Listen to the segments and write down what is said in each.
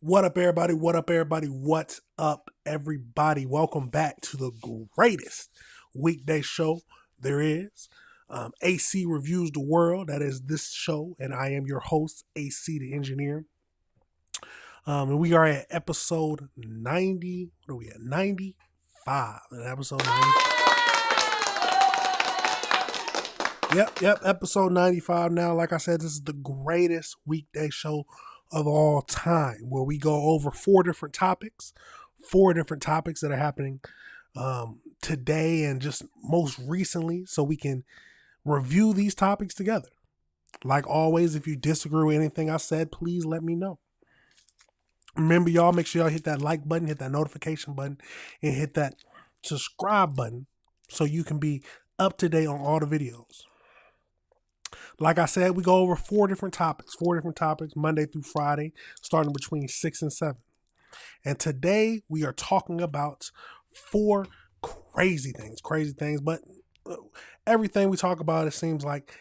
What up, everybody? What up, everybody? What's up, everybody? Welcome back to the greatest weekday show there is. AC Reviews the World. That is this show, and I am your host, AC the Engineer. And we are at episode 90. What are we at? 95. Episode 95. Yep, episode 95 now. Like I said, this is the greatest weekday show of all time, where we go over four different topics that are happening today and just most recently, so we can review these topics together. Like always, if you disagree with anything I said, please let me know. Remember, y'all, make sure y'all hit that like button, hit that notification button, and hit that subscribe button so you can be up to date on all the videos. Like I said, we go over four different topics, Monday through Friday, starting between 6 and 7. And today we are talking about four crazy things, but everything we talk about, it seems like,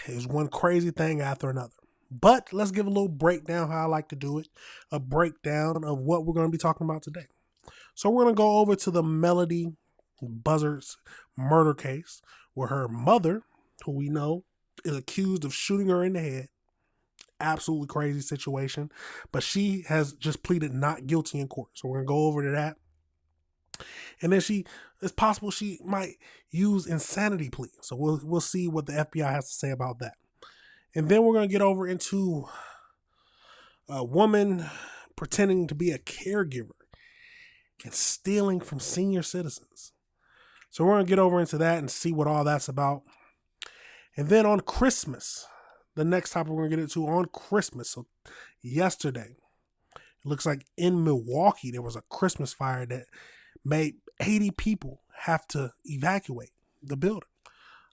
is one crazy thing after another. But let's give a little breakdown, how I like to do it, a breakdown of what we're going to be talking about today. So we're going to go over to the Melody Buzzard's murder case, where her mother, who we know is accused of shooting her in the head. Absolutely crazy situation. But she has just pleaded not guilty in court. So we're going to go over to that. And then it's possible she might use insanity plea. So we'll see what the FBI has to say about that. And then we're going to get over into a woman pretending to be a caregiver and stealing from senior citizens. So we're going to get over into that and see what all that's about. And then on Christmas, the next topic we're going to get into on Christmas. So yesterday, it looks like in Milwaukee, there was a Christmas fire that made 80 people have to evacuate the building.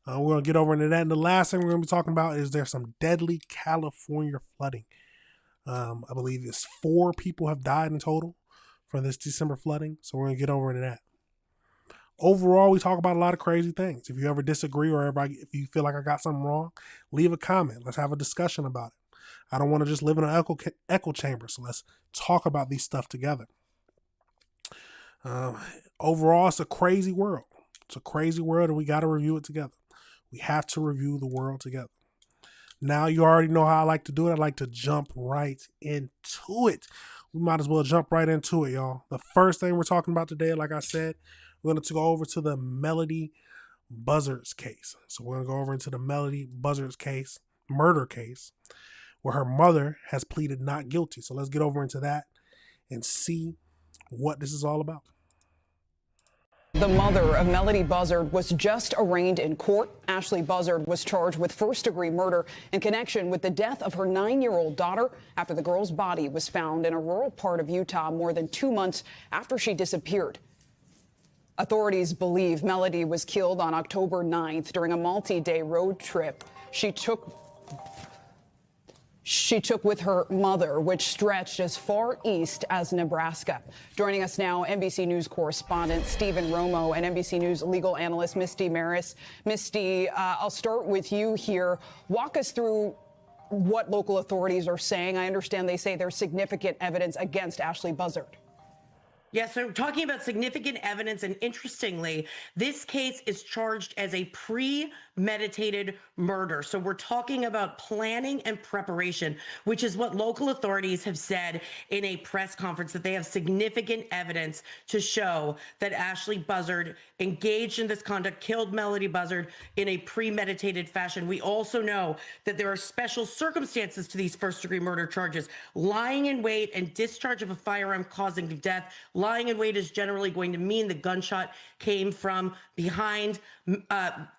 We're going to get over into that. And the last thing we're going to be talking about is there's some deadly California flooding. I believe it's 4 people have died in total from this December flooding. So we're going to get over into that. Overall, we talk about a lot of crazy things. If you ever disagree or if you feel like I got something wrong, leave a comment. Let's have a discussion about it. I don't want to just live in an echo chamber, so let's talk about these stuff together. Overall, it's a crazy world. It's a crazy world, and we got to review it together. We have to review the world together. Now, you already know how I like to do it. I like to jump right into it. We might as well jump right into it, y'all. The first thing we're talking about today, like I said, we're going to go over to the Melody Buzzard's case. So we're going to go over into the Melody Buzzard's case, murder case, where her mother has pleaded not guilty. So let's get over into that and see what this is all about. The mother of Melody Buzzard was just arraigned in court. Ashley Buzzard was charged with first-degree murder in connection with the death of her 9-year-old daughter after the girl's body was found in a rural part of Utah more than 2 months after she disappeared. Authorities believe Melody was killed on October 9th during a multi-day road trip she took with her mother, which stretched as far east as Nebraska. Joining us now, NBC News correspondent Stephen Romo and NBC News legal analyst Misty Maris. Misty, I'll start with you here. Walk us through what local authorities are saying. I understand they say there's significant evidence against Ashley Buzzard. Yes, so talking about significant evidence, and interestingly, this case is charged as a premeditated murder. So we're talking about planning and preparation, which is what local authorities have said in a press conference, that they have significant evidence to show that Ashley Buzzard engaged in this conduct, killed Melody Buzzard in a premeditated fashion. We also know that there are special circumstances to these first-degree murder charges. Lying in wait and discharge of a firearm causing death. Lying in wait is generally going to mean the gunshot came from behind.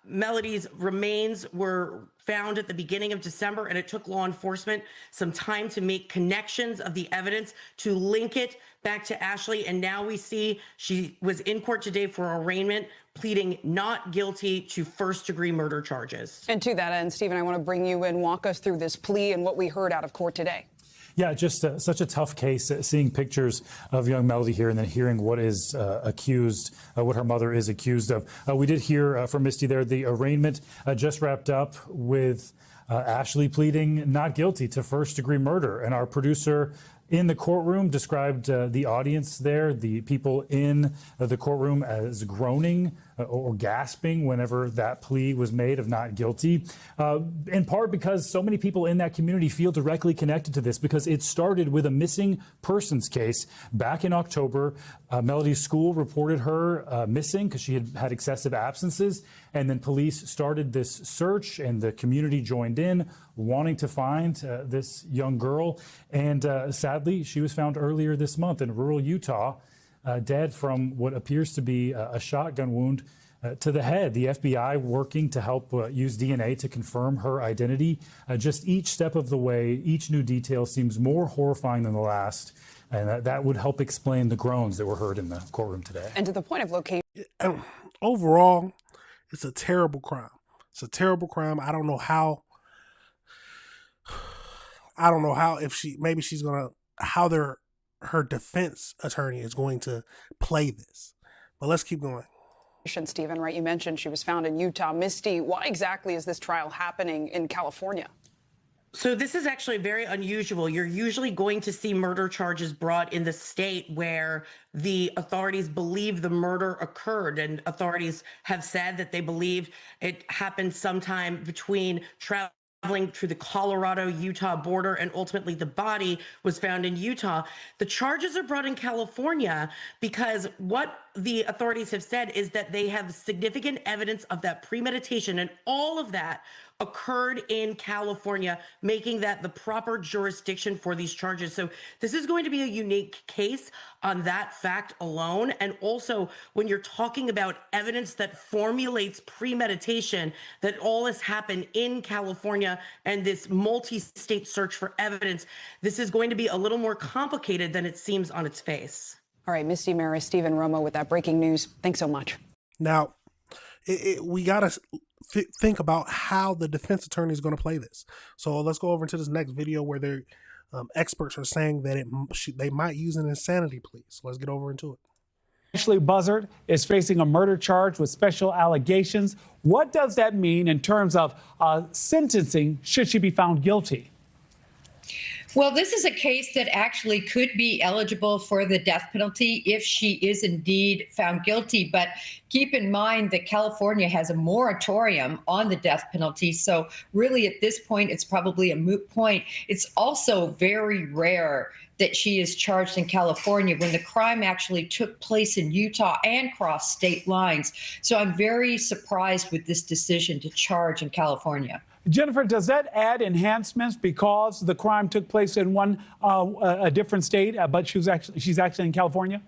Melody's remains were found at the beginning of December, and it took law enforcement some time to make connections of the evidence to link it back to Ashley. And now we see she was in court today for arraignment, pleading not guilty to first-degree murder charges. And to that end, Stephen, I want to bring you in, walk us through this plea and what we heard out of court today. Yeah, just such a tough case, seeing pictures of young Melody here and then hearing what is accused, what her mother is accused of. We did hear from Misty there, the arraignment just wrapped up with Ashley pleading not guilty to first-degree murder. And our producer in the courtroom described the audience there, the people in the courtroom, as groaning or gasping whenever that plea was made of not guilty, in part because so many people in that community feel directly connected to this, because it started with a missing persons case back in October. Melody's school reported her missing because she had had excessive absences, and then police started this search, and the community joined in, wanting to find this young girl. And sadly, she was found earlier this month in rural Utah, dead from what appears to be a shotgun wound to the head. The FBI working to help use DNA to confirm her identity. Just each step of the way, each new detail seems more horrifying than the last. And that would help explain the groans that were heard in the courtroom today. And to the point of location. Overall, it's a terrible crime. It's a terrible crime. I don't know how if her defense attorney is going to play this. But let's keep going. Stephen, right, you mentioned she was found in Utah. Misty, why exactly is this trial happening in California? So this is actually very unusual. You're usually going to see murder charges brought in the state where the authorities believe the murder occurred, and authorities have said that they believe it happened sometime between traveling through the Colorado-Utah border, and ultimately the body was found in Utah. The charges are brought in California because what the authorities have said is that they have significant evidence of that premeditation, and all of that occurred in California, making that the proper jurisdiction for these charges. So this is going to be a unique case on that fact alone. And also, when you're talking about evidence that formulates premeditation, that all has happened in California and this multi-state search for evidence, this is going to be a little more complicated than it seems on its face. All right, Misty Maris, Stephen Romo with that breaking news. Thanks so much. Now, we got to think about how the defense attorney is going to play this. So let's go over to this next video where their experts are saying that they might use an insanity plea. So let's get over into it. Ashley Buzzard is facing a murder charge with special allegations. What does that mean in terms of sentencing should she be found guilty? Well, this is a case that actually could be eligible for the death penalty if she is indeed found guilty. But keep in mind that California has a moratorium on the death penalty. So really, at this point, it's probably a moot point. It's also very rare that she is charged in California when the crime actually took place in Utah and crossed state lines. So I'm very surprised with this decision to charge in California. Jennifer, does that add enhancements because the crime took place in a different state, but she's actually in California?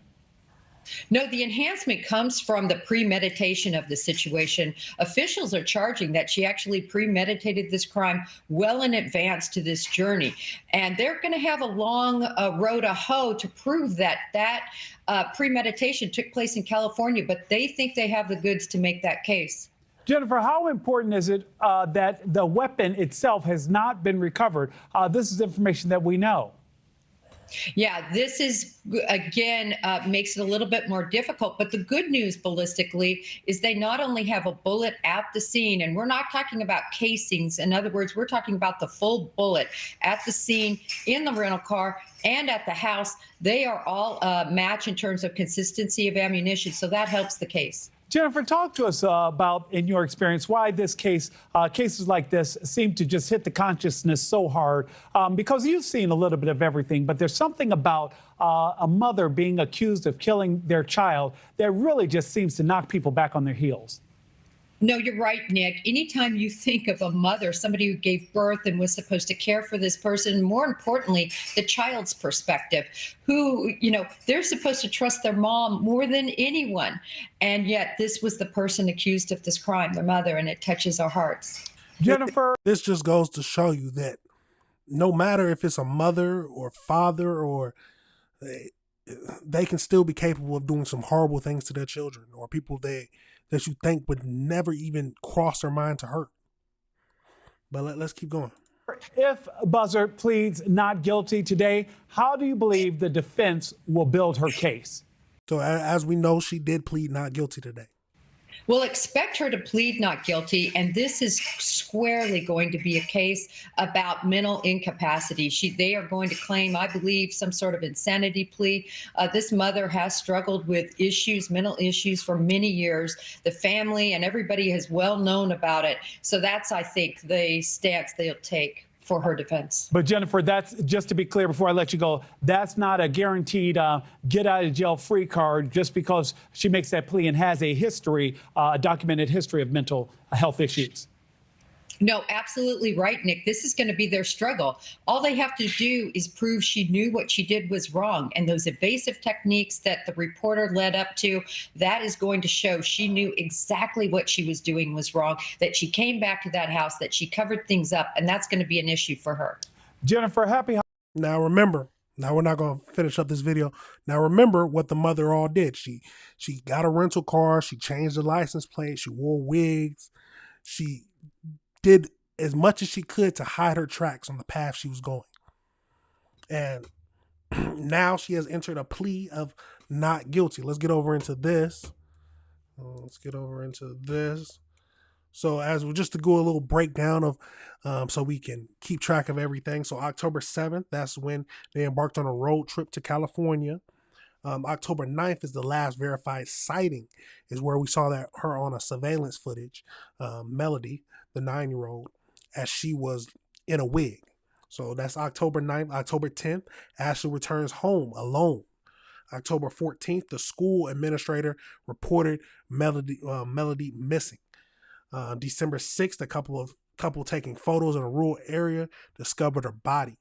No, the enhancement comes from the premeditation of the situation. Officials are charging that she actually premeditated this crime well in advance to this journey. And they're going to have a long road to hoe to prove that premeditation took place in California, but they think they have the goods to make that case. Jennifer, how important is it that the weapon itself has not been recovered? This is information that we know. Yeah, this is, again, makes it a little bit more difficult. But the good news ballistically is they not only have a bullet at the scene, and we're not talking about casings. In other words, we're talking about the full bullet at the scene, in the rental car, and at the house. They are all match in terms of consistency of ammunition. So that helps the case. Jennifer, talk to us about, in your experience, why this cases like this seem to just hit the consciousness so hard, because you've seen a little bit of everything, but there's something about a mother being accused of killing their child that really just seems to knock people back on their heels. No, you're right, Nick. Anytime you think of a mother, somebody who gave birth and was supposed to care for this person, more importantly, the child's perspective, who, they're supposed to trust their mom more than anyone. And yet this was the person accused of this crime, their mother, and it touches our hearts. Jennifer. This just goes to show you that no matter if it's a mother or father, or they can still be capable of doing some horrible things to their children, or people that you think would never even cross their mind to hurt. But let's keep going. If Buzzard pleads not guilty today, how do you believe the defense will build her case? So as we know, she did plead not guilty today. We'll expect her to plead not guilty, and this is squarely going to be a case about mental incapacity. They are going to claim, I believe, some sort of insanity plea. This mother has struggled with issues, mental issues, for many years. The family and everybody has well known about it. So that's, I think, the stance they'll take for her defense. But Jennifer, that's, just to be clear before I let you go, that's not a guaranteed get out of jail free card just because she makes that plea and has a history, a documented history of mental health issues. No, absolutely right, Nick. This is going to be their struggle. All they have to do is prove she knew what she did was wrong. And those evasive techniques that the reporter led up to, that is going to show she knew exactly what she was doing was wrong, that she came back to that house, that she covered things up, and that's going to be an issue for her. Jennifer, happy. Now remember, now we're not going to finish up this video. Now remember what the mother all did. She got a rental car. She changed the license plate. She wore wigs. She did as much as she could to hide her tracks on the path she was going. And now she has entered a plea of not guilty. Let's get over into this. So as we just to go a little breakdown of, so we can keep track of everything. So October 7th, that's when they embarked on a road trip to California. October 9th is the last verified sighting, is where we saw that her on a surveillance footage, Melody, the 9-year-old, as she was in a wig. So that's October 9th. October 10th, Ashley returns home alone. October 14th, the school administrator reported Melody missing. December 6th, a couple taking photos in a rural area discovered her body.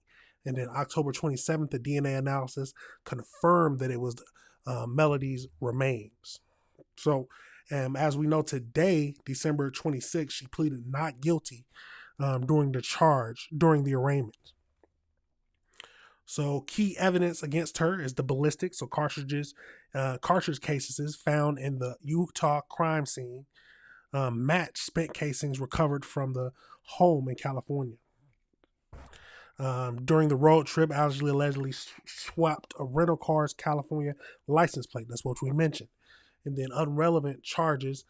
And then October 27th, the DNA analysis confirmed that it was Melody's remains. So, as we know today, December 26th, she pleaded not guilty during the arraignment. So key evidence against her is the ballistics, so cartridge cases found in the Utah crime scene match spent casings recovered from the home in California. During the road trip, Ashley allegedly swapped a rental car's California license plate. That's what we mentioned. And then unrelevant charges.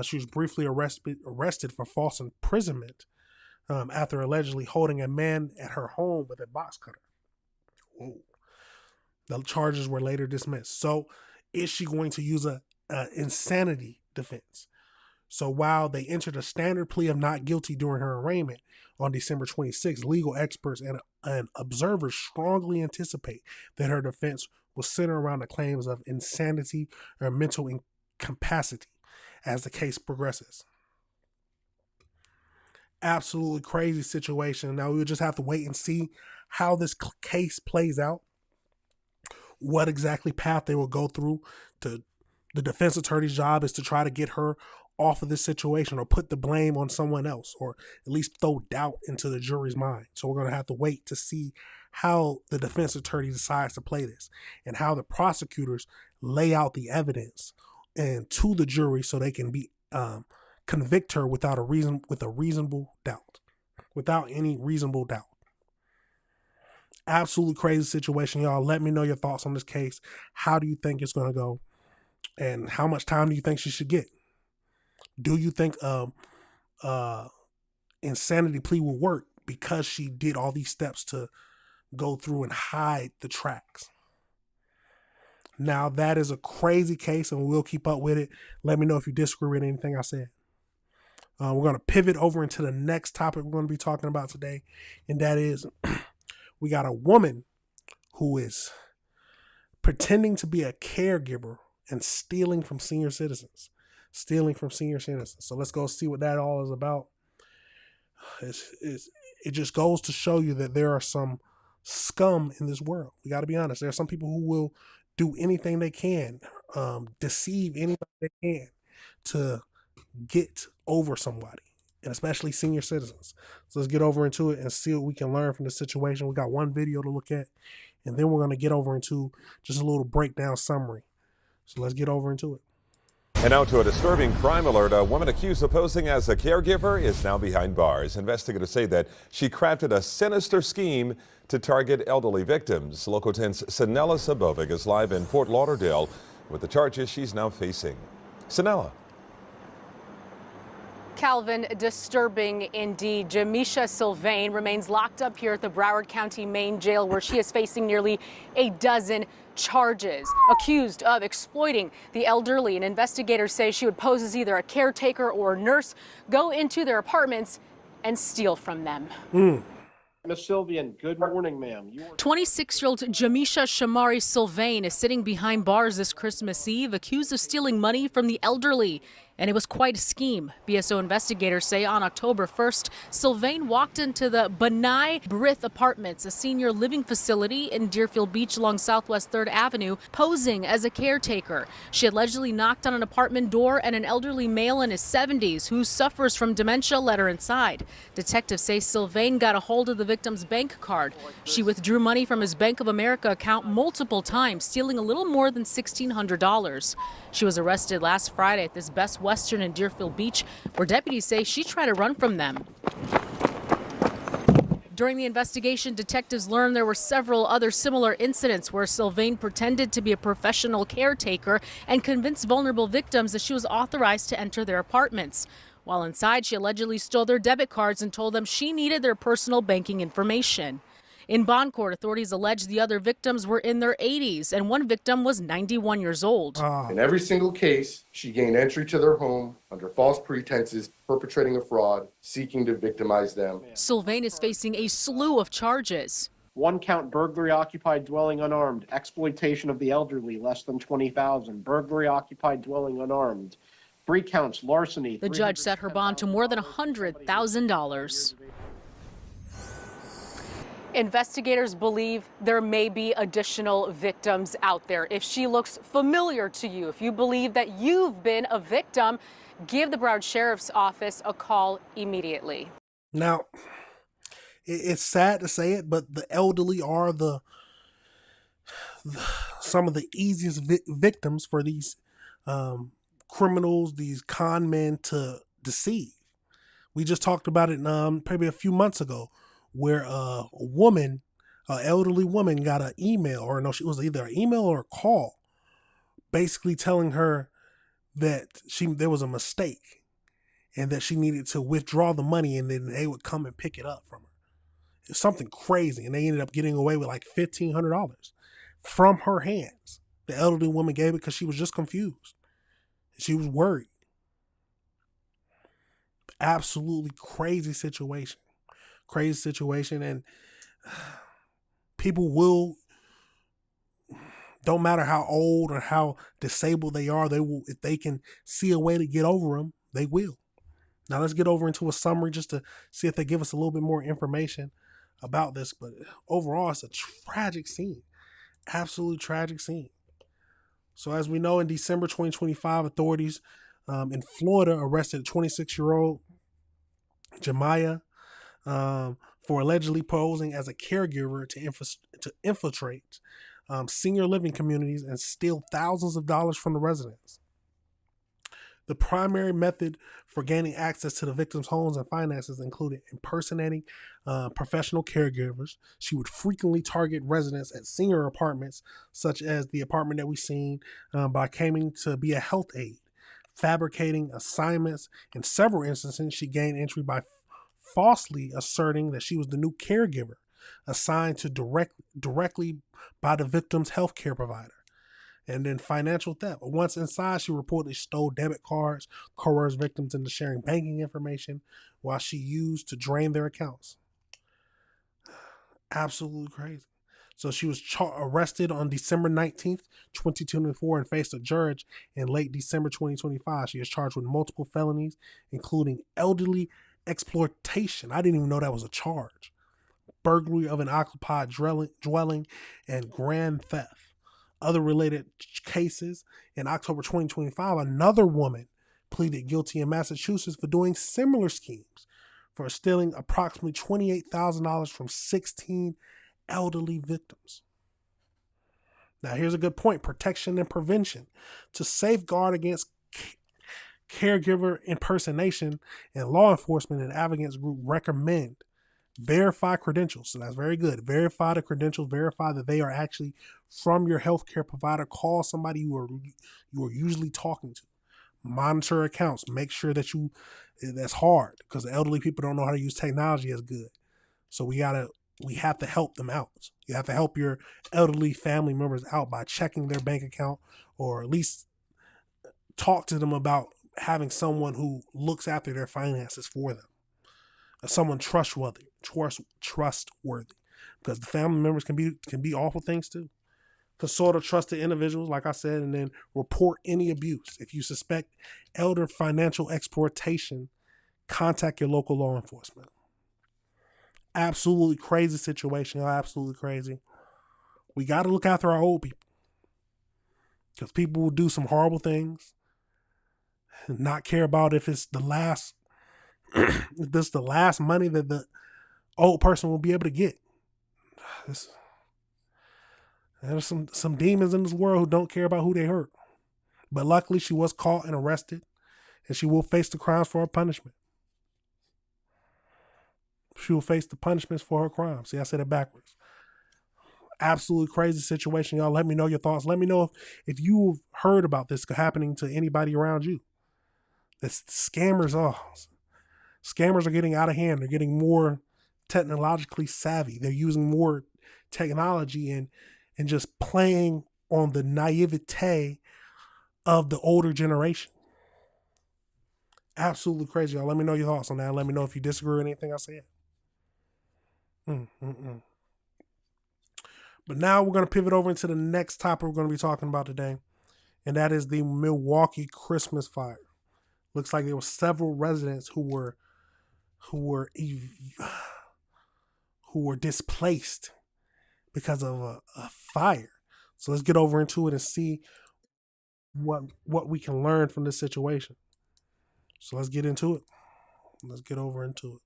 She was briefly arrested for false imprisonment after allegedly holding a man at her home with a box cutter. Whoa. The charges were later dismissed. So is she going to use a insanity defense? So while they entered a standard plea of not guilty during her arraignment on December 26th, legal experts and observers strongly anticipate that her defense will center around the claims of insanity or mental incapacity as the case progresses. Absolutely crazy situation. Now we'll just have to wait and see how this case plays out, what exactly path they will go through. The defense attorney's job is to try to get her off of this situation or put the blame on someone else, or at least throw doubt into the jury's mind. So we're going to have to wait to see how the defense attorney decides to play this and how the prosecutors lay out the evidence and to the jury so they can be convict her without any reasonable doubt. Absolutely crazy situation, y'all. Let me know your thoughts on this case. How do you think it's going to go? And how much time do you think she should get? Do you think insanity plea will work because she did all these steps to go through and hide the tracks? Now, that is a crazy case, and we'll keep up with it. Let me know if you disagree with anything I said. We're going to pivot over into the next topic we're going to be talking about today, and that is we got a woman who is pretending to be a caregiver and stealing from senior citizens. So let's go see what that all is about. It just goes to show you that there are some scum in this world. We got to be honest. There are some people who will do anything they can, deceive anybody they can to get over somebody, and especially senior citizens. So let's get over into it and see what we can learn from the situation. We got one video to look at, and then we're going to get over into just a little breakdown summary. So let's get over into it. And now to a disturbing crime alert. A woman accused of posing as a caregiver is now behind bars. Investigators say that she crafted a sinister scheme to target elderly victims. Local 10's Sanella Sabovic is live in Fort Lauderdale with the charges she's now facing. Sanella. Calvin, disturbing indeed. Jamisha Sylvain remains locked up here at the Broward County Main Jail, where she is facing nearly a dozen charges, accused of exploiting the elderly. And investigators say she would pose as either a caretaker or a nurse, go into their apartments and steal from them. Miss Sylvian, good morning, ma'am. 26-year-old Jamisha Shamari Sylvain is sitting behind bars this Christmas Eve, accused of stealing money from the elderly. And it was quite a scheme. BSO investigators say on October 1st, Sylvain walked into the Benai Brith Apartments, a senior living facility in Deerfield Beach along Southwest 3rd Avenue, posing as a caretaker. She allegedly knocked on an apartment door, and an elderly male in his 70s who suffers from dementia let her inside. Detectives say Sylvain got a hold of the victim's bank card. She withdrew money from his Bank of America account multiple times, stealing a little more than $1,600. She was arrested last Friday at this Best Western in Deerfield Beach, where deputies say she tried to run from them. During the investigation, detectives learned there were several other similar incidents where Sylvain pretended to be a professional caretaker and convinced vulnerable victims that she was authorized to enter their apartments. While inside, she allegedly stole their debit cards and told them she needed their personal banking information. In bond court, authorities allege the other victims were in their 80s, and one victim was 91 years old. In every single case, she gained entry to their home under false pretenses, perpetrating a fraud, seeking to victimize them. Sylvain is facing a slew of charges. 1-count burglary, occupied dwelling unarmed, exploitation of the elderly, less than $20,000, burglary, occupied dwelling unarmed, 3 counts, larceny. The judge set her bond to more than $100,000. Investigators believe there may be additional victims out there. If she looks familiar to you, if you believe that you've been a victim, give the Broward Sheriff's Office a call immediately. Now, it's sad to say it, but the elderly are some of the easiest victims for these criminals, these con men to deceive. We just talked about it probably a few months ago, where a woman, an elderly woman, got an email, or no, it was either an email or a call, basically telling her that there was a mistake and that she needed to withdraw the money, and then they would come and pick it up from her. It's something crazy, and they ended up getting away with like $1,500 from her hands. The elderly woman gave it because she was just confused. She was worried. Absolutely crazy situation. Crazy situation, and people don't matter how old or how disabled they are, they will, if they can see a way to get over them, they will. Now let's get over into a summary just to see if they give us a little bit more information about this. But overall, it's a tragic scene. Absolutely tragic scene. So as we know, in December 2025, authorities in Florida arrested a 26-year-old Jemiah for allegedly posing as a caregiver to infiltrate senior living communities and steal thousands of dollars from the residents. The primary method for gaining access to the victims' homes and finances included impersonating professional caregivers. She would frequently target residents at senior apartments, such as the apartment that we've seen, by claiming to be a health aide, fabricating assignments. In several instances, she gained entry by falsely asserting that she was the new caregiver assigned to directly by the victim's healthcare provider. And then financial theft. Once inside, she reportedly stole debit cards, coerced victims into sharing banking information while she used to drain their accounts. Absolutely crazy. So she was arrested on December 19th, 2024, and faced a judge in late December 2025. She is charged with multiple felonies, including elderly exploitation. I didn't even know that was a charge. Burglary of an occupied dwelling, and grand theft. Other related cases: in October 2025, another woman pleaded guilty in Massachusetts for doing similar schemes, for stealing approximately $28,000 from 16 elderly victims. Now, here's a good point: protection and prevention. To safeguard against caregiver impersonation, and law enforcement and advocates group recommend verify credentials. So that's very good. Verify the credentials. Verify that they are actually from your healthcare provider. Call somebody you are usually talking to. Monitor accounts. Make sure that that's hard because the elderly people don't know how to use technology as good. So we have to help them out. You have to help your elderly family members out by checking their bank account, or at least talk to them about having someone who looks after their finances for them. Someone trustworthy, because the family members can be awful things too. Consult a trusted individuals, like I said, and then report any abuse. If you suspect elder financial exploitation, contact your local law enforcement. Absolutely crazy situation, y'all. Absolutely crazy. We got to look after our old people, because people will do some horrible things and not care about if it's the last, if this is the last money that the old person will be able to get. There's some demons in this world who don't care about who they hurt. But luckily, she was caught and arrested, and she will face the crimes for her punishment. She will face the punishments for her crimes. See, I said it backwards. Absolutely crazy situation, y'all. Let me know your thoughts. Let me know if you've heard about this happening to anybody around you. The scammers are getting out of hand. They're getting more technologically savvy. They're using more technology and just playing on the naivete of the older generation. Absolutely crazy, y'all. Let me know your thoughts on that. Let me know if you disagree with anything I said. But now we're going to pivot over into the next topic we're going to be talking about today, and that is the Milwaukee Christmas fire. Looks like there were several residents who were displaced because of a fire. So let's get over into it and see what we can learn from this situation. So let's get into it. Let's get over into it.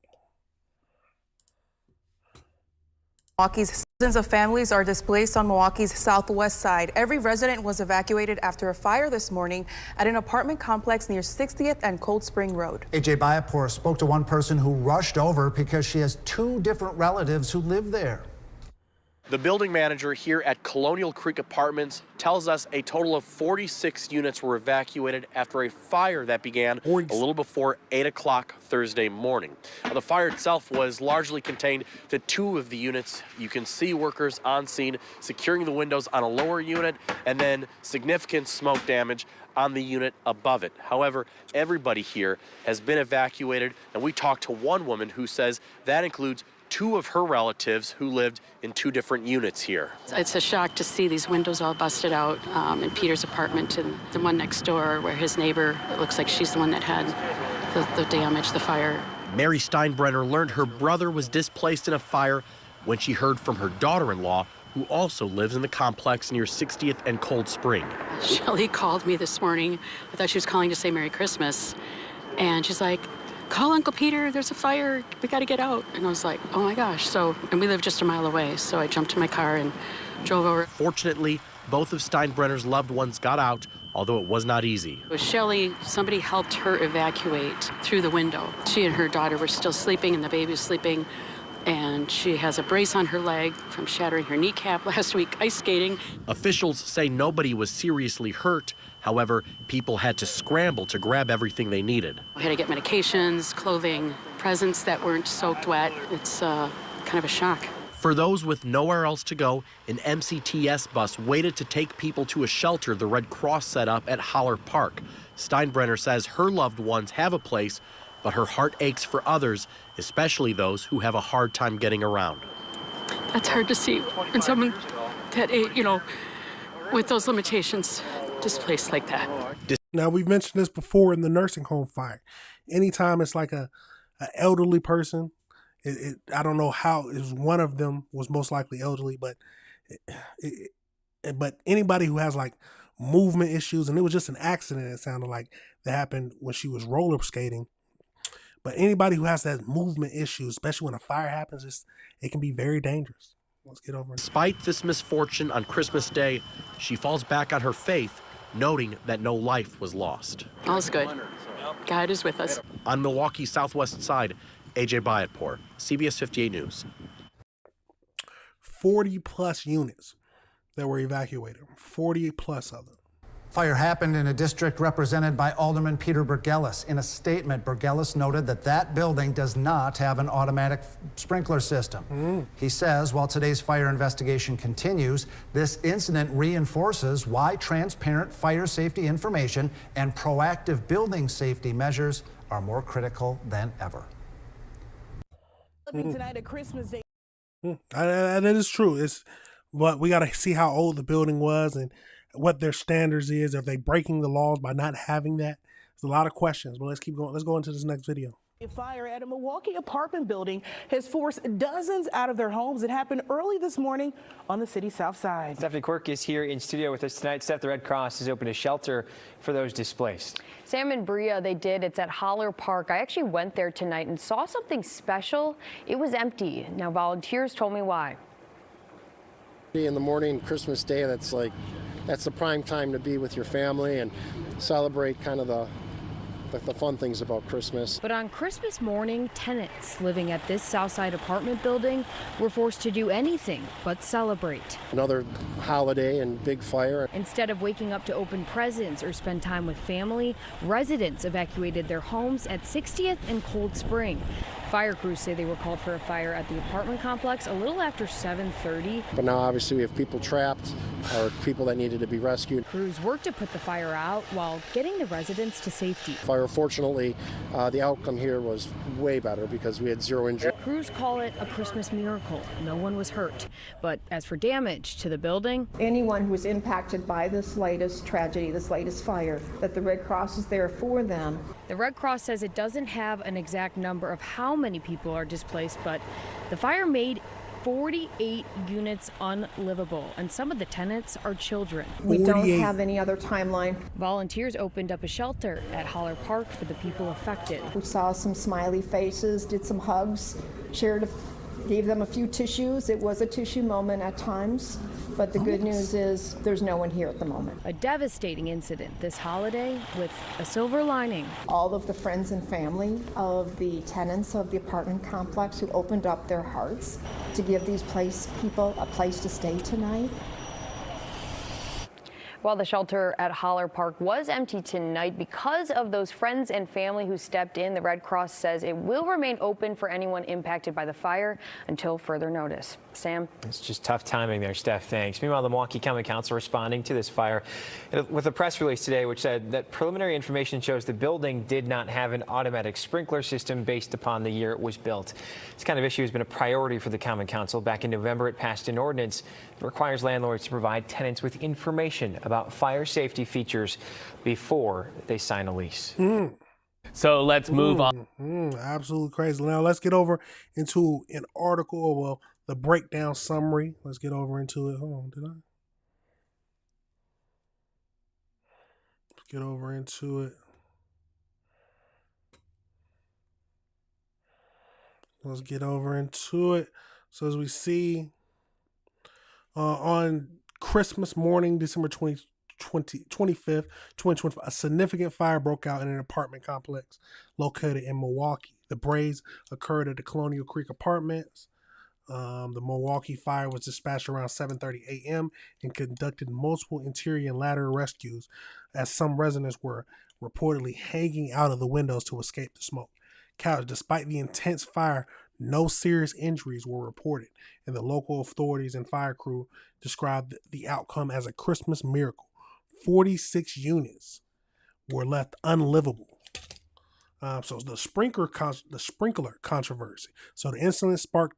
Milwaukee's dozens of families are displaced on Milwaukee's southwest side. Every resident was evacuated after a fire this morning at an apartment complex near 60th and Cold Spring Road. AJ Bayapur spoke to one person who rushed over because she has two different relatives who live there. The building manager here at Colonial Creek Apartments tells us a total of 46 units were evacuated after a fire that began a little before 8 o'clock Thursday morning. Now, the fire itself was largely contained to two of the units. You can see workers on scene securing the windows on a lower unit, and then significant smoke damage on the unit above it. However, everybody here has been evacuated, and we talked to one woman who says that includes two of her relatives who lived in two different units here. It's a shock to see these windows all busted out in Peter's apartment, and the one next door where his neighbor, it looks like she's the one that had the damage, the fire. Mary Steinbrenner learned her brother was displaced in a fire when she heard from her daughter-in-law, who also lives in the complex near 60th and Cold Spring. Shelly called me this morning. I thought she was calling to say Merry Christmas. And she's like, call Uncle Peter, there's a fire, we got to get out. And I was like, oh my gosh. And we live just a mile away, so I jumped in my car and drove over. Fortunately, both of Steinbrenner's loved ones got out, although it was not easy. With Shelly, somebody helped her evacuate through the window. She and her daughter were still sleeping, and the baby was sleeping. And she has a brace on her leg from shattering her kneecap last week ice skating. Officials say nobody was seriously hurt. However, people had to scramble to grab everything they needed. We had to get medications, clothing, presents that weren't soaked wet. It's kind of a shock. For those with nowhere else to go, an MCTS bus waited to take people to a shelter the Red Cross set up at Holler Park. Steinbrenner says her loved ones have a place, but her heart aches for others, especially those who have a hard time getting around. That's hard to see when someone that, with those limitations, displaced like that. Now, we've mentioned this before in the nursing home fire. Anytime it's like a elderly person, I don't know how, it was one of them was most likely elderly, but anybody who has like movement issues, and it was just an accident, it sounded like, that happened when she was roller skating. But anybody who has that movement issue, especially when a fire happens, it can be very dangerous. Let's get over it. Despite this misfortune on Christmas Day, she falls back on her faith, noting that no life was lost. All's good. God is with us. On Milwaukee's southwest side, AJ Bayatpour, CBS 58 News. 40 plus units that were evacuated. 40 plus of them. Fire happened in a district represented by Alderman Peter Burgellis. In a statement, Burgellis noted that that building does not have an automatic sprinkler system. He says while today's fire investigation continues, this incident reinforces why transparent fire safety information and proactive building safety measures are more critical than ever. Tonight at Christmas Day. And it is true. But we got to see how old the building was and what their standards is. Are they breaking the laws by not having that? There's a lot of questions, but let's keep going. Let's go into this next video. A fire at a Milwaukee apartment building has forced dozens out of their homes. It happened early this morning on the city's south side. Stephanie Quirk is here in studio with us tonight. Steph, the Red Cross has opened a shelter for those displaced. Sam and Bria, they did. It's at Holler Park. I actually went there tonight and saw something special. It was empty. Now, volunteers told me why. In the morning, Christmas Day, that's the prime time to be with your family and celebrate kind of the fun things about Christmas. But on Christmas morning, tenants living at this Southside apartment building were forced to do anything but celebrate. Another holiday and big fire. Instead of waking up to open presents or spend time with family, residents evacuated their homes at 60th and Cold Spring. Fire crews say they were called for a fire at the apartment complex a little after 7:30. But now obviously we have people trapped or people that needed to be rescued. Crews worked to put the fire out while getting the residents to safety. Fire, fortunately, the outcome here was way better because we had 0 injuries. Crews call it a Christmas miracle. No one was hurt. But as for damage to the building, anyone who was impacted by this latest tragedy, this latest fire, that the Red Cross is there for them. The Red Cross says it doesn't have an exact number of how many people are displaced, but the fire made 48 units unlivable, and some of the tenants are children. We don't have any other timeline. Volunteers opened up a shelter at Holler Park for the people affected. We saw some smiley faces, did some hugs, gave them a few tissues. It was a tissue moment at times, but the good news is there's no one here at the moment. A devastating incident this holiday with a silver lining. All of the friends and family of the tenants of the apartment complex who opened up their hearts to give these people a place to stay tonight. While the shelter at Holler Park was empty tonight because of those friends and family who stepped in, the Red Cross says it will remain open for anyone impacted by the fire until further notice. Sam? It's just tough timing there, Steph. Thanks. Meanwhile, the Milwaukee County Council responding to this fire with a press release today which said that preliminary information shows the building did not have an automatic sprinkler system based upon the year it was built. This kind of issue has been a priority for the Common Council. Back in November, it passed an ordinance that requires landlords to provide tenants with information about fire safety features before they sign a lease. So let's move on. Absolutely crazy. Now let's get over into an article, well, the breakdown summary. Let's get over into it. Hold on, did I? Let's get over into it. Let's get over into it. So as we see on Christmas morning, December 25th, 2025, a significant fire broke out in an apartment complex located in Milwaukee. The blaze occurred at the Colonial Creek Apartments. The Milwaukee fire was dispatched around 7:30 a.m. and conducted multiple interior and lateral rescues as some residents were reportedly hanging out of the windows to escape the smoke. Despite the intense fire, no serious injuries were reported, and the local authorities and fire crew described the outcome as a Christmas miracle. 46 units were left unlivable. So the sprinkler controversy. So the incident sparked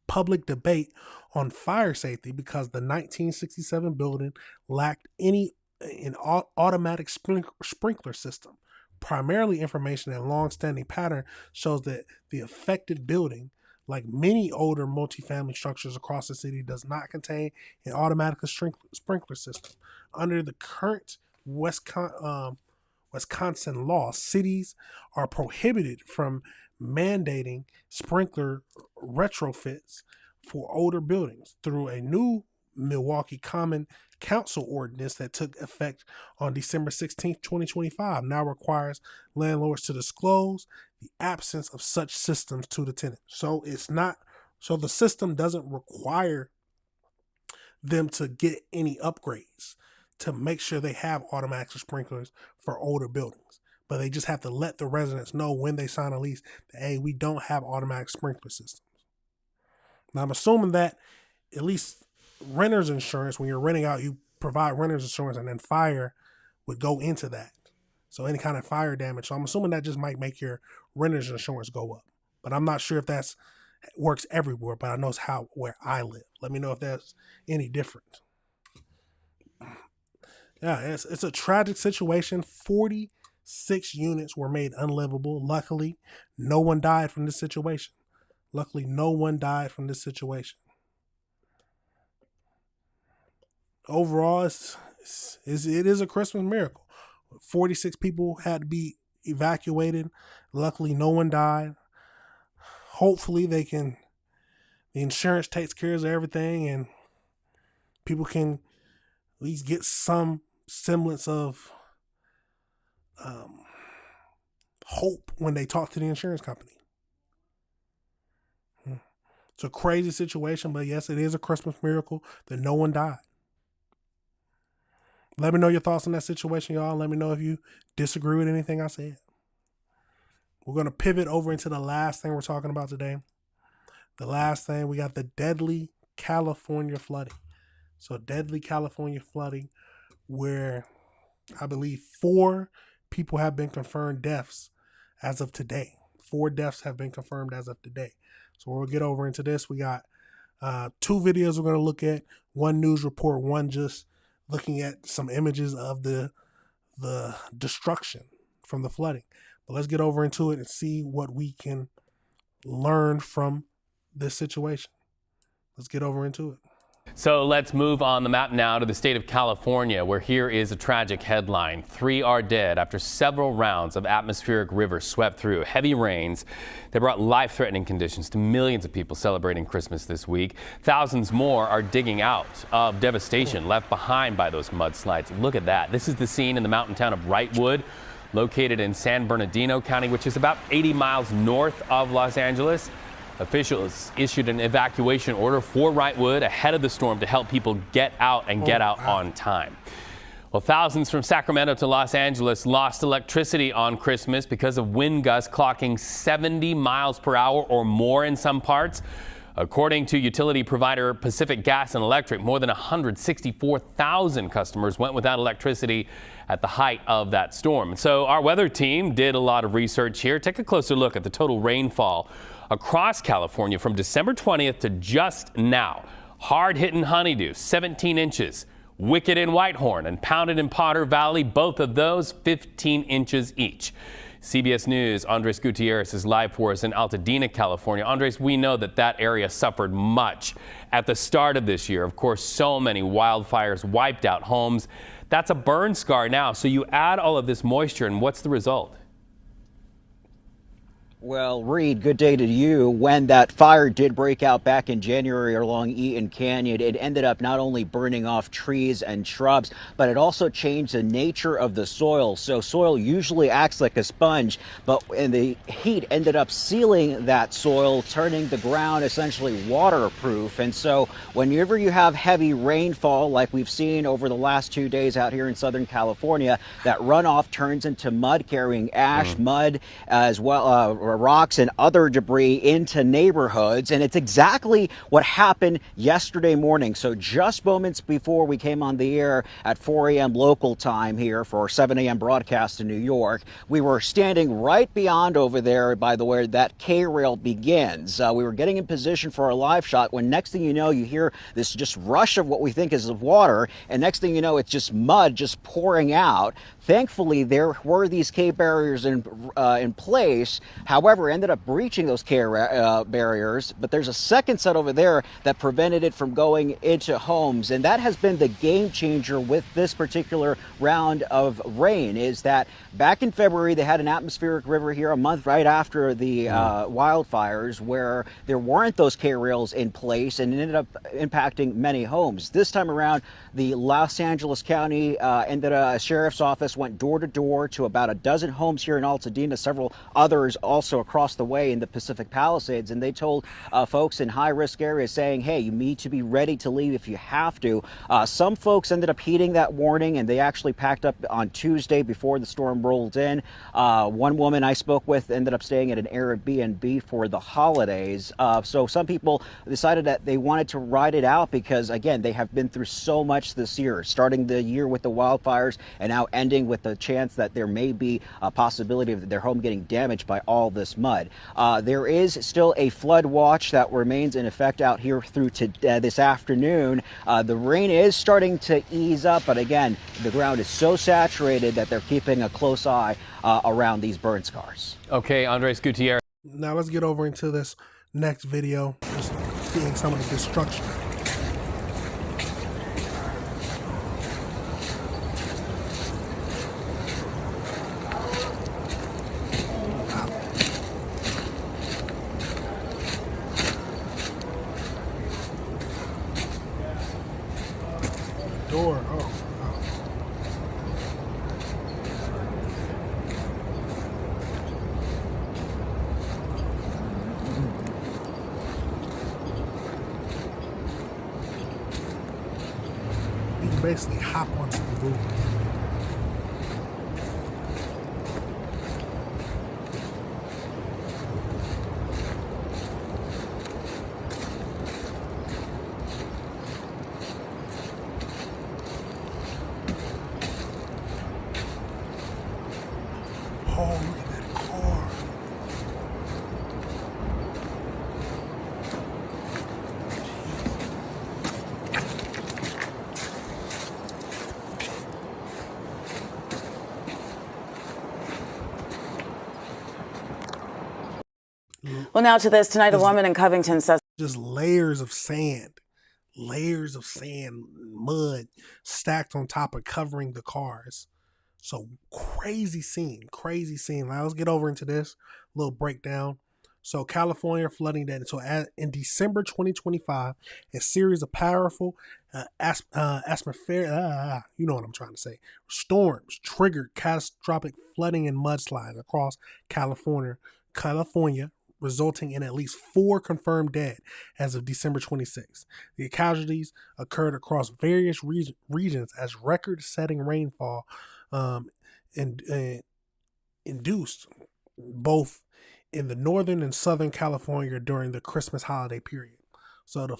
public debate on fire safety because the 1967 building lacked an automatic sprinkler system. Primarily, information and long-standing pattern shows that the affected building, like many older multifamily structures across the city, does not contain an automatic sprinkler system. Under the current Wisconsin law, cities are prohibited from mandating sprinkler retrofits for older buildings through a new Milwaukee Common Council ordinance that took effect on December 16, 2025, now requires landlords to disclose the absence of such systems to the tenant. So the system doesn't require them to get any upgrades. to make sure they have automatic sprinklers for older buildings. But they just have to let the residents know when they sign a lease that, hey, we don't have automatic sprinkler systems. Now, I'm assuming that at least renter's insurance, when you're renting out, you provide renter's insurance, and then fire would go into that. So any kind of fire damage. So I'm assuming that just might make your renter's insurance go up. But I'm not sure if that's works everywhere, but I know it's where I live. Let me know if that's any different. Yeah, it's a tragic situation. 46 units were made unlivable. Luckily, no one died from this situation. Overall, it is a Christmas miracle. 46 people had to be evacuated. Luckily, no one died. Hopefully, the insurance takes care of everything and people can at least get some semblance of hope when they talk to the insurance company. It's a crazy situation, but yes, it is a Christmas miracle that no one died. Let me know your thoughts on that situation, y'all. Let me know if you disagree with anything I said. We're going to pivot over into the last thing we're talking about today. The last thing, we got the deadly California flooding. So deadly California flooding, where I believe 4 people have been confirmed deaths as of today. 4 deaths have been confirmed as of today. So we'll get over into this. We got 2 videos we're going to look at. 1 news report, 1 just looking at some images of the destruction from the flooding. But let's get over into it and see what we can learn from this situation. Let's get over into it. So let's move on the map now to the state of California, where here is a tragic headline. 3 are dead after several rounds of atmospheric rivers swept through. Heavy rains, they brought life-threatening conditions to millions of people celebrating Christmas this week. Thousands more are digging out of devastation left behind by those mudslides. Look at that. This is the scene in the mountain town of Wrightwood, located in San Bernardino County, which is about 80 miles north of Los Angeles. Officials issued an evacuation order for Wrightwood ahead of the storm to help people get out and get out on time. Well, thousands from Sacramento to Los Angeles lost electricity on Christmas because of wind gusts clocking 70 miles per hour or more in some parts. According to utility provider Pacific Gas and Electric, more than 164,000 customers went without electricity at the height of that storm. So our weather team did a lot of research here. Take a closer look at the total rainfall across California from December 20th to just now. Hard-hitting Honeydew, 17 inches. Wicked in Whitehorn and Pounded in Potter Valley, both of those 15 inches each. CBS News' Andres Gutierrez is live for us in Altadena, California. Andres, we know that area suffered much at the start of this year. Of course, so many wildfires wiped out homes. That's a burn scar now. So you add all of this moisture, and what's the result? Well, Reed, good day to you. When that fire did break out back in January along Eaton Canyon, it ended up not only burning off trees and shrubs, but it also changed the nature of the soil. So soil usually acts like a sponge, but the heat ended up sealing that soil, turning the ground essentially waterproof. And so whenever you have heavy rainfall, like we've seen over the last 2 days out here in Southern California, that runoff turns into mud, carrying ash, mud, as well, rocks and other debris into neighborhoods. And it's exactly what happened yesterday morning. So just moments before we came on the air at 4 a.m. local time here for 7 a.m. broadcast in New York, we were standing right beyond over there by the where that K-rail begins. We were getting in position for a live shot when next thing you know, you hear this just rush of what we think is of water. And next thing you know, it's just mud just pouring out. Thankfully, there were these K barriers in place. However, ended up breaching those K barriers. But there's a second set over there that prevented it from going into homes. And that has been the game changer with this particular round of rain, is that back in February, they had an atmospheric river here a month right after the wildfires where there weren't those K rails in place, and it ended up impacting many homes. This time around, the Los Angeles County Sheriff's Office went door to door to about a dozen homes here in Altadena. Several others also also across the way in the Pacific Palisades, and they told folks in high-risk areas saying, hey, you need to be ready to leave if you have to. Some folks ended up heeding that warning, and they actually packed up on Tuesday before the storm rolled in. One woman I spoke with ended up staying at an Airbnb for the holidays. So some people decided that they wanted to ride it out because, again, they have been through so much this year, starting the year with the wildfires and now ending with the chance that there may be a possibility of their home getting damaged by all this mud. There is still a flood watch that remains in effect out here through to this afternoon. The rain is starting to ease up, but again, the ground is so saturated that they're keeping a close eye around these burn scars. Okay, Andres Gutierrez. Now let's get over into this next video, just seeing some of the destruction. Door. Oh. You can basically hop onto the roof. Oh, look at that car. Well, now to this. Tonight, a woman in Covington says Just layers of sand, mud stacked on top of covering the cars. So crazy scene. Now let's get over into this little breakdown. So California flooding that. So in December 2025, a series of powerful atmospheric, you know what I'm trying to say, storms triggered catastrophic flooding and mudslides across California, resulting in at least 4 confirmed dead as of December 26. The casualties occurred across various regions as record-setting rainfall induced both in the northern and southern California during the Christmas holiday period. So the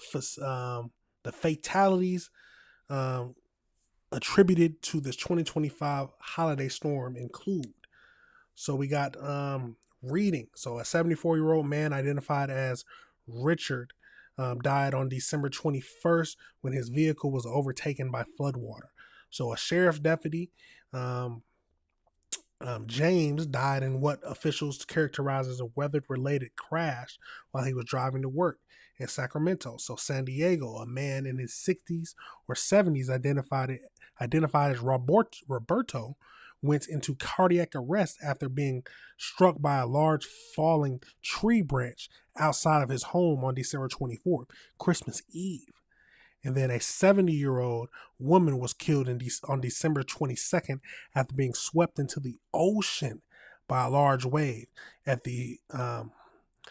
fatalities attributed to this 2025 holiday storm include, so we got reading. So a 74-year-old man identified as Richard died on December 21st when his vehicle was overtaken by floodwater. So a sheriff's deputy, James, died in what officials characterize as a weather-related crash while he was driving to work in Sacramento. So San Diego, a man in his 60s or 70s identified as Roberto, went into cardiac arrest after being struck by a large falling tree branch outside of his home on December 24th, Christmas Eve. And then a 70-year-old woman was killed on December 22nd after being swept into the ocean by a large wave at the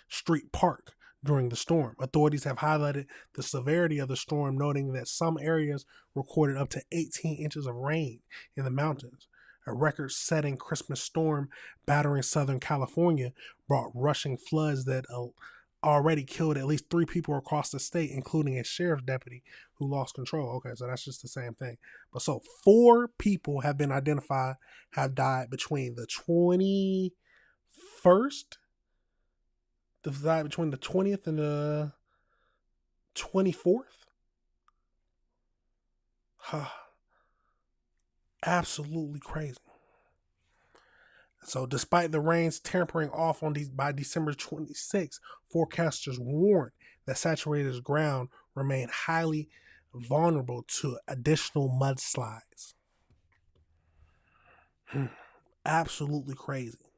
street park during the storm. Authorities have highlighted the severity of the storm, noting that some areas recorded up to 18 inches of rain in the mountains. A record-setting Christmas storm battering Southern California brought rushing floods that already killed at least 3 people across the state, including a sheriff's deputy who lost control. Okay, so that's just the same thing. But so 4 people have been identified, have died between the 21st, between the 20th and the 24th. Absolutely crazy. So despite the rains tapering off by December 26, forecasters warned that saturated ground remained highly vulnerable to additional mudslides. Absolutely crazy.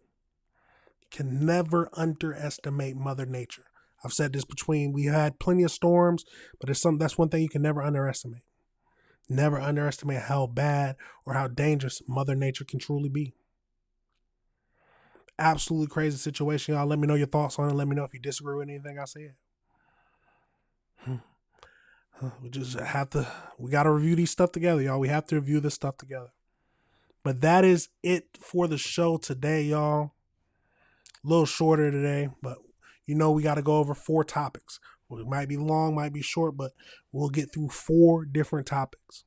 Can never underestimate Mother Nature. I've said this we had plenty of storms, but that's one thing you can never underestimate. Never underestimate how bad or how dangerous Mother Nature can truly be. Absolutely crazy situation, y'all. Let me know your thoughts on it. Let me know if you disagree with anything I said. We got to review these stuff together, y'all. We have to review this stuff together. But that is it for the show today, y'all. A little shorter today, but we got to go over 4 topics. Well, it might be long, might be short, but we'll get through 4 different topics.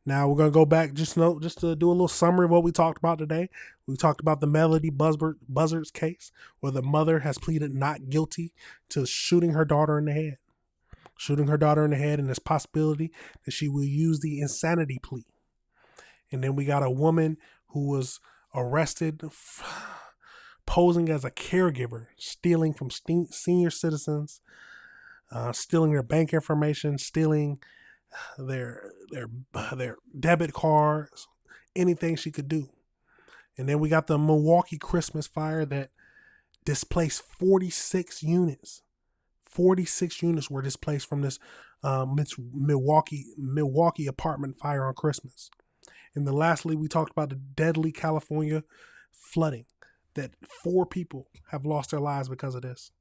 Now we're going to go back just to do a little summary of what we talked about today. We talked about the Melody Buzzard's case, where the mother has pleaded not guilty to shooting her daughter in the head. And there's possibility that she will use the insanity plea. And then we got a woman who was arrested posing as a caregiver, stealing from senior citizens, stealing their bank information, stealing their debit cards, anything she could do. And then we got the Milwaukee Christmas fire that displaced 46 units. 46 units were displaced from this Milwaukee apartment fire on Christmas. And then lastly, we talked about the deadly California flooding, that 4 people have lost their lives because of this.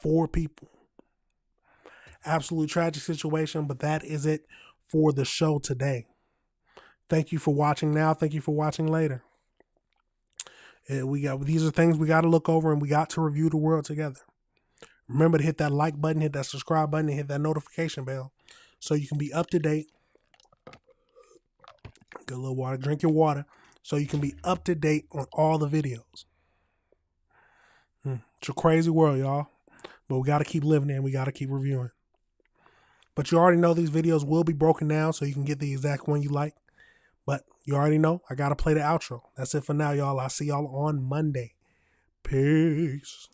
4 people. Absolutely tragic situation, but that is it for the show today. Thank you for watching now. Thank you for watching later. These are things we got to look over, and we got to review the world together. Remember to hit that like button, hit that subscribe button, and hit that notification bell so you can be up to date. Get a little water, drink your water, so you can be up to date on all the videos. It's a crazy world, y'all. But we got to keep living in. We got to keep reviewing. But you already know these videos will be broken down so you can get the exact one you like. But you already know I got to play the outro. That's it for now, y'all. I'll see y'all on Monday. Peace.